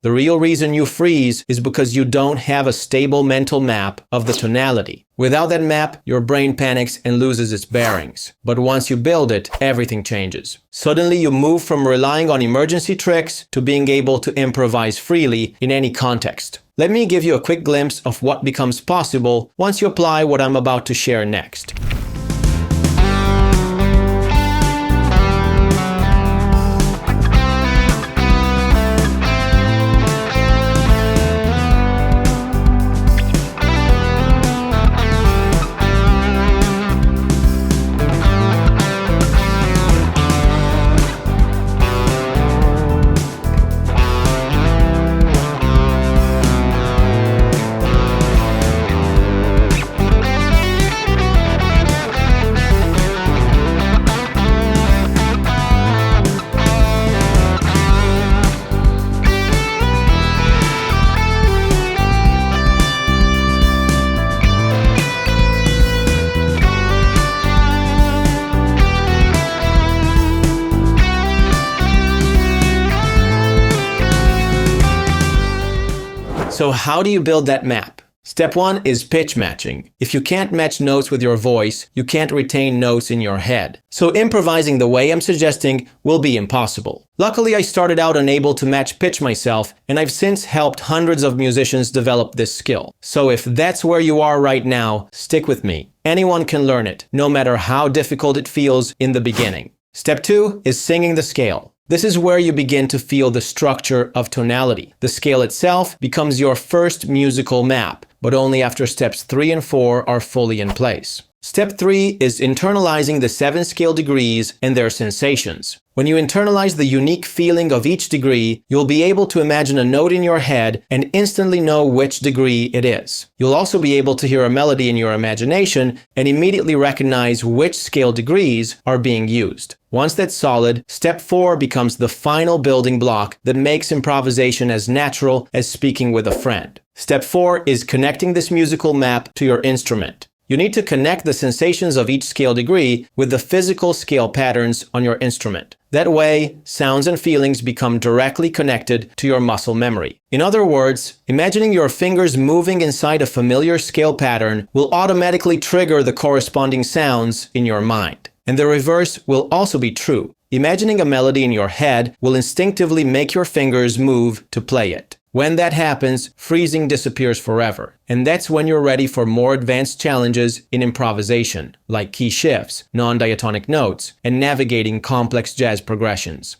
The real reason you freeze is because you don't have a stable mental map of the tonality. Without that map, your brain panics and loses its bearings. But once you build it, everything changes. Suddenly you move from relying on emergency tricks to being able to improvise freely in any context. Let me give you a quick glimpse of what becomes possible once you apply what I'm about to share next. So how do you build that map? Step 1 is pitch matching. If you can't match notes with your voice, you can't retain notes in your head. So improvising the way I'm suggesting will be impossible. Luckily, I started out unable to match pitch myself, and I've since helped hundreds of musicians develop this skill. So if that's where you are right now, stick with me. Anyone can learn it, no matter how difficult it feels in the beginning. Step 2 is singing the scale. This is where you begin to feel the structure of tonality. The scale itself becomes your first musical map, but only after steps 3 and 4 are fully in place. Step 3 is internalizing the 7 scale degrees and their sensations. When you internalize the unique feeling of each degree, you'll be able to imagine a note in your head and instantly know which degree it is. You'll also be able to hear a melody in your imagination and immediately recognize which scale degrees are being used. Once that's solid, step 4 becomes the final building block that makes improvisation as natural as speaking with a friend. Step 4 is connecting this musical map to your instrument. You need to connect the sensations of each scale degree with the physical scale patterns on your instrument. That way, sounds and feelings become directly connected to your muscle memory. In other words, imagining your fingers moving inside a familiar scale pattern will automatically trigger the corresponding sounds in your mind. And the reverse will also be true. Imagining a melody in your head will instinctively make your fingers move to play it. When that happens, freezing disappears forever. And that's when you're ready for more advanced challenges in improvisation, like key shifts, non-diatonic notes, and navigating complex jazz progressions.